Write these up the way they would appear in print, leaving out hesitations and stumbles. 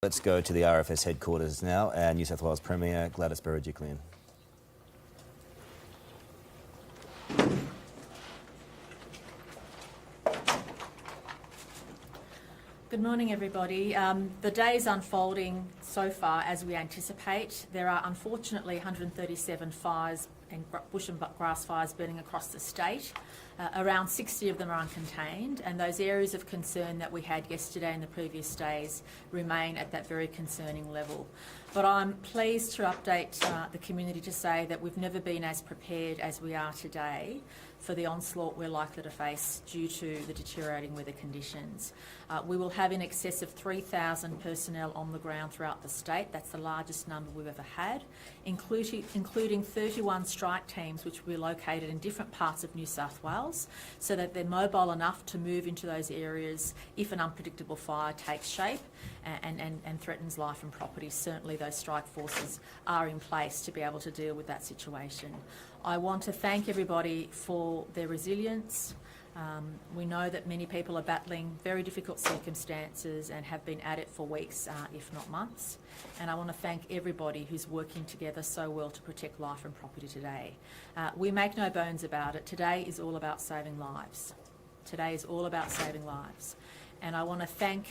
Let's go to the RFS headquarters now, and New South Wales Premier Gladys Berejiklian. Good morning, everybody. The day is unfolding so far as we anticipate. There are unfortunately 137 fires and bush and grass fires burning across the state. Around 60 of them are uncontained, and those areas of concern that we had yesterday and the previous days remain at that very concerning level. But I'm pleased to update the community to say that we've never been as prepared as we are today for the onslaught we're likely to face due to the deteriorating weather conditions. We will have in excess of 3,000 personnel on the ground throughout the state. That's the largest number we've ever had, including 31 strike teams which will be located in different parts of New South Wales so that they're mobile enough to move into those areas if an unpredictable fire takes shape and threatens life and property. Certainly those strike forces are in place to be able to deal with that situation. I want to thank everybody for their resilience. We know that many people are battling very difficult circumstances and have been at it for weeks, if not months. And I want to thank everybody who's working together so well to protect life and property today. We make no bones about it. Today is all about saving lives. Today is all about saving lives. And I want to thank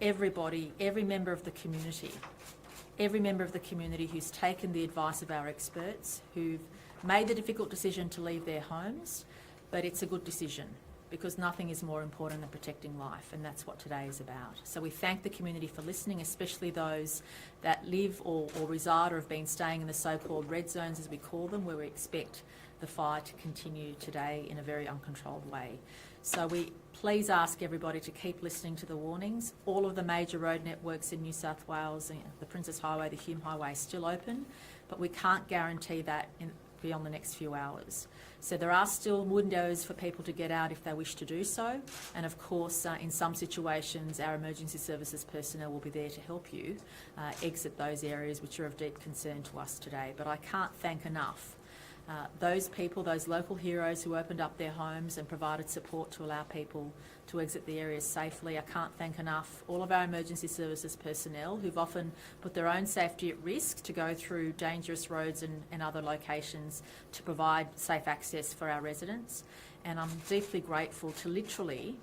everybody, every member of the community who's taken the advice of our experts, who've made the difficult decision to leave their homes, but it's a good decision because nothing is more important than protecting life, and that's what today is about. So we thank the community for listening, especially those that live or reside or have been staying in the so-called red zones, as we call them, where we expect the fire to continue today in a very uncontrolled way. So we please ask everybody to keep listening to the warnings. All of the major road networks in New South Wales, the Princess Highway, the Hume Highway, is still open, but we can't guarantee that beyond the next few hours. So there are still windows for people to get out if they wish to do so. And of course, in some situations, our emergency services personnel will be there to help you exit those areas which are of deep concern to us today. But I can't thank enough those people, those local heroes who opened up their homes and provided support to allow people to exit the areas safely. I can't thank enough all of our emergency services personnel who've often put their own safety at risk to go through dangerous roads and other locations to provide safe access for our residents. And I'm deeply grateful to literally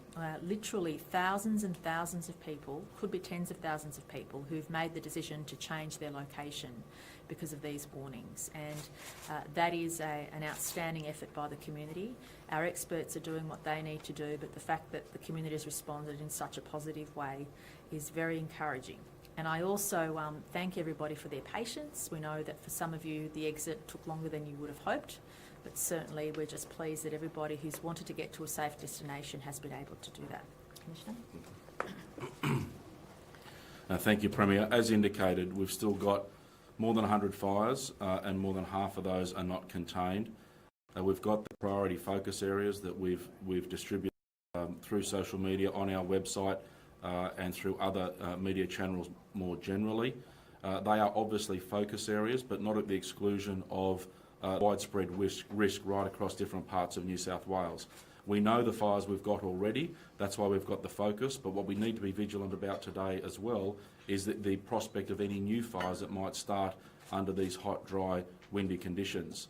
thousands and thousands of people, could be tens of thousands of people, who've made the decision to change their location because of these warnings. And that is an outstanding effort by the community. Our experts are doing what they need to do, but the fact that the community has responded in such a positive way is very encouraging. And I also thank everybody for their patience. We know that for some of you the exit took longer than you would have hoped, but certainly we're just pleased that everybody who's wanted to get to a safe destination has been able to do that. Commissioner? Thank you, Premier. As indicated, we've still got more than 100 fires and more than half of those are not contained. We've got the priority focus areas that we've distributed through social media, on our website and through other media channels more generally. They are obviously focus areas, but not at the exclusion of widespread risk right across different parts of New South Wales. We know the fires we've got already, that's why we've got the focus, but what we need to be vigilant about today as well is that the prospect of any new fires that might start under these hot, dry, windy conditions.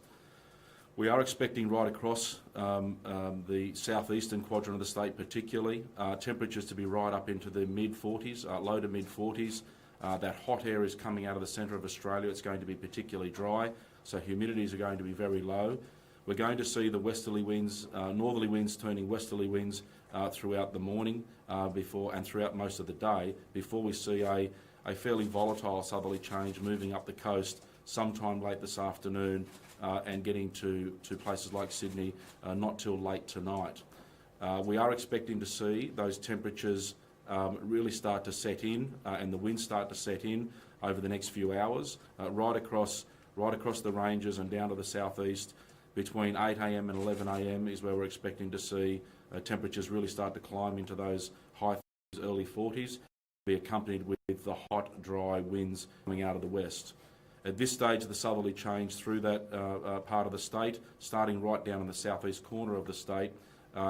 We are expecting right across the southeastern quadrant of the state particularly, temperatures to be right up into the mid-40s, low to mid-40s. That hot air is coming out of the centre of Australia. It's going to be particularly dry, so humidities are going to be very low. We're going to see the westerly winds, northerly winds turning westerly winds throughout the morning and throughout most of the day before we see a fairly volatile southerly change moving up the coast sometime late this afternoon and getting to places like Sydney not till late tonight. We are expecting to see those temperatures really start to set in and the winds start to set in over the next few hours right across the ranges and down to the southeast. Between 8 a.m. and 11 a.m. is where we're expecting to see temperatures really start to climb into those high 30s, early 40s, be accompanied with the hot, dry winds coming out of the west. At this stage, the southerly change through that part of the state, starting right down in the southeast corner of the state,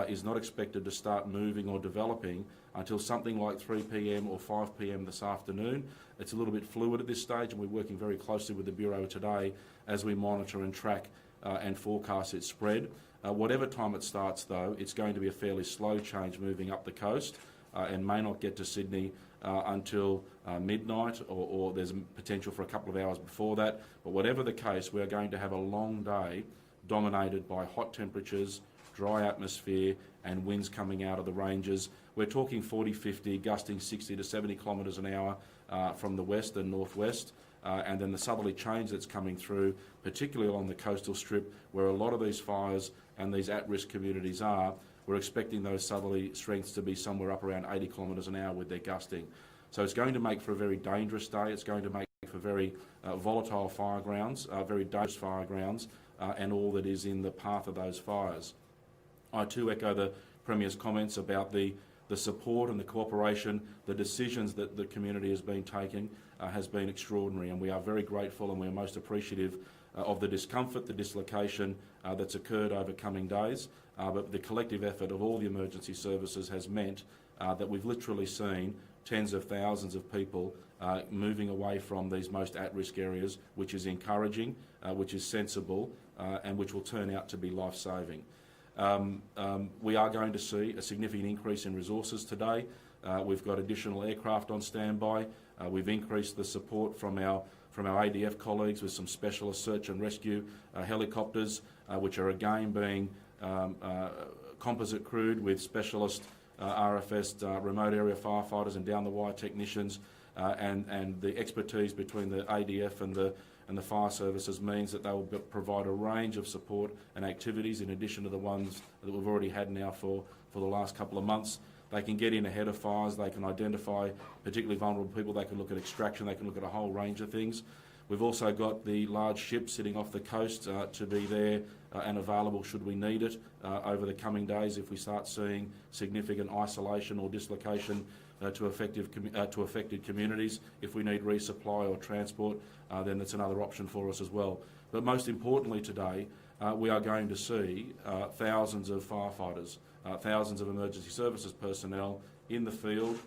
is not expected to start moving or developing until something like 3 p.m. or 5 p.m. this afternoon. It's a little bit fluid at this stage, and we're working very closely with the Bureau today as we monitor and track and forecast its spread. Whatever time it starts, though, it's going to be a fairly slow change moving up the coast and may not get to Sydney until midnight, or there's potential for a couple of hours before that. But whatever the case, we're going to have a long day dominated by hot temperatures, dry atmosphere and winds coming out of the ranges. We're talking 40, 50, gusting 60 to 70 kilometres an hour from the west and northwest. And then the southerly change that's coming through, particularly along the coastal strip, where a lot of these fires and these at-risk communities are, we're expecting those southerly strengths to be somewhere up around 80 kilometres an hour with their gusting. So it's going to make for a very dangerous day. It's going to make for very volatile fire grounds, very dangerous fire grounds, and all that is in the path of those fires. I too echo the Premier's comments about the support and the cooperation. The decisions that the community has been taking has been extraordinary, and we are very grateful and we are most appreciative of the discomfort, the dislocation that's occurred over coming days. But the collective effort of all the emergency services has meant that we've literally seen tens of thousands of people moving away from these most at-risk areas, which is encouraging, which is sensible, and which will turn out to be life-saving. We are going to see a significant increase in resources today. We've got additional aircraft on standby. We've increased the support from our ADF colleagues with some specialist search and rescue helicopters, which are again being composite crewed with specialist RFS remote area firefighters and down-the-wire technicians, and the expertise between the ADF and the fire services means that they will provide a range of support and activities in addition to the ones that we've already had now for the last couple of months. They can get in ahead of fires, they can identify particularly vulnerable people, they can look at extraction, they can look at a whole range of things. We've also got the large ships sitting off the coast to be there and available should we need it over the coming days if we start seeing significant isolation or dislocation to affected communities. If we need resupply or transport, then that's another option for us as well. But most importantly today, we are going to see thousands of firefighters, thousands of emergency services personnel in the field,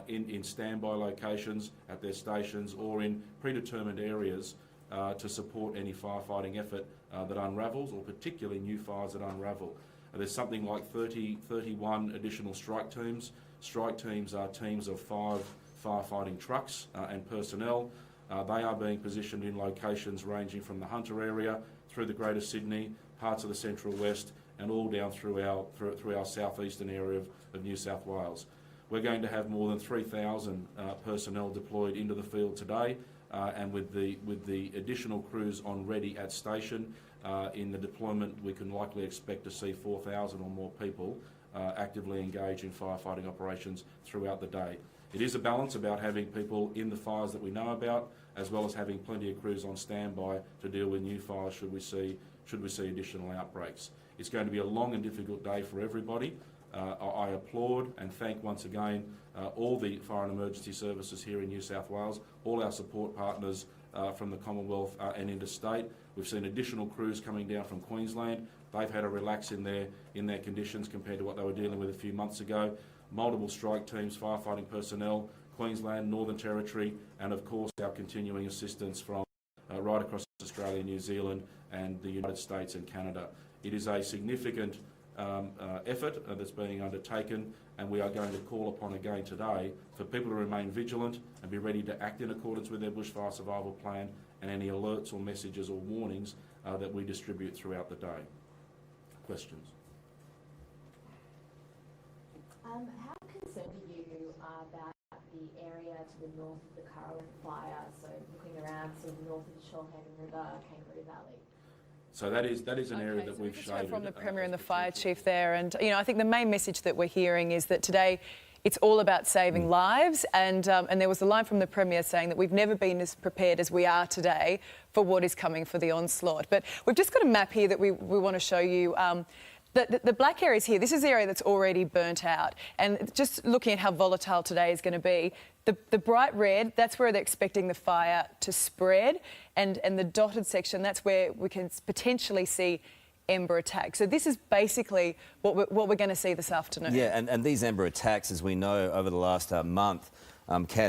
in standby locations at their stations or in predetermined areas to support any firefighting effort that unravels, or particularly new fires that unravel. There's something like 31 additional strike teams. Strike teams are teams of 5 firefighting trucks and personnel. They are being positioned in locations ranging from the Hunter area through the Greater Sydney, parts of the Central West, and all down through our southeastern area of New South Wales. We're going to have more than 3,000 personnel deployed into the field today, and with the additional crews on ready at station in the deployment, we can likely expect to see 4,000 or more people actively engaged in firefighting operations throughout the day. It is a balance about having people in the fires that we know about, as well as having plenty of crews on standby to deal with new fires should we see additional outbreaks. It's going to be a long and difficult day for everybody. I applaud and thank once again all the fire and emergency services here in New South Wales, all our support partners from the Commonwealth and interstate. We've seen additional crews coming down from Queensland. They've had to relax in their conditions compared to what they were dealing with a few months ago. Multiple strike teams, firefighting personnel, Queensland, Northern Territory, and of course our continuing assistance from right across Australia, New Zealand and the United States and Canada. It is a significant effort that's being undertaken, and we are going to call upon again today for people to remain vigilant and be ready to act in accordance with their bushfire survival plan and any alerts or messages or warnings that we distribute throughout the day. Questions? How concerned are you about the area to the north of the Currawong fire, so looking around sort of north of the Shoalhaven River, Kangaroo Valley? So that is an area that we've shaded. From the Premier and the Fire Chief there, and I think the main message that we're hearing is that today it's all about saving lives, and there was a line from the Premier saying that we've never been as prepared as we are today for what is coming for the onslaught. But we've just got a map here that we want to show you. The black areas here, this is the area that's already burnt out. And just looking at how volatile today is going to be, the bright red, that's where they're expecting the fire to spread. And the dotted section, that's where we can potentially see ember attack. So this is basically what we're going to see this afternoon. Yeah, and these ember attacks, as we know over the last month,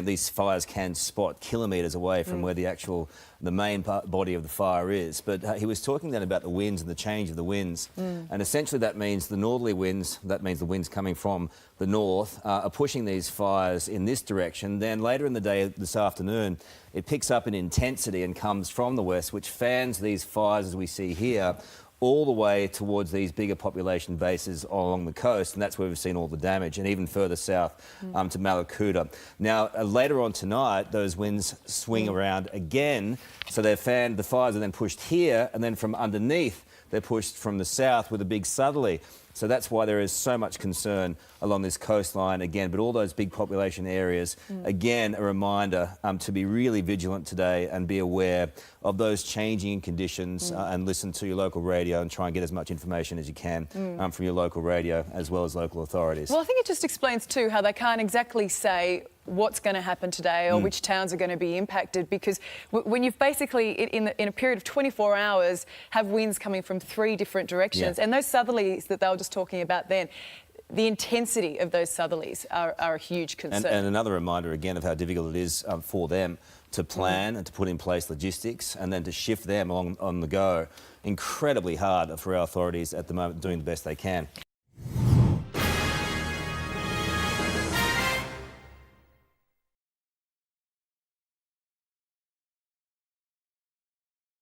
these fires can spot kilometres away from where the main body of the fire is. But he was talking then about the winds and the change of the winds. And essentially that means the northerly winds, that means the winds coming from the north, are pushing these fires in this direction. Then later in the day, this afternoon, it picks up in intensity and comes from the west, which fans these fires, as we see here, all the way towards these bigger population bases along the coast, and that's where we've seen all the damage, and even further south to Malakuta. Now, later on tonight, those winds swing around again, so they're fanned, the fires are then pushed here, and then from underneath, they're pushed from the south with a big southerly. So that's why there is so much concern along this coastline again. But all those big population areas, again, a reminder to be really vigilant today and be aware of those changing conditions and listen to your local radio and try and get as much information as you can from your local radio as well as local authorities. Well, I think it just explains too how they can't exactly say what's going to happen today or which towns are going to be impacted, because when you've basically, in a period of 24 hours, have winds coming from 3 different directions, and those southerlies that they were just talking about then, the intensity of those southerlies are a huge concern. And another reminder again of how difficult it is for them to plan and to put in place logistics and then to shift them on the go. Incredibly hard for our authorities at the moment, doing the best they can.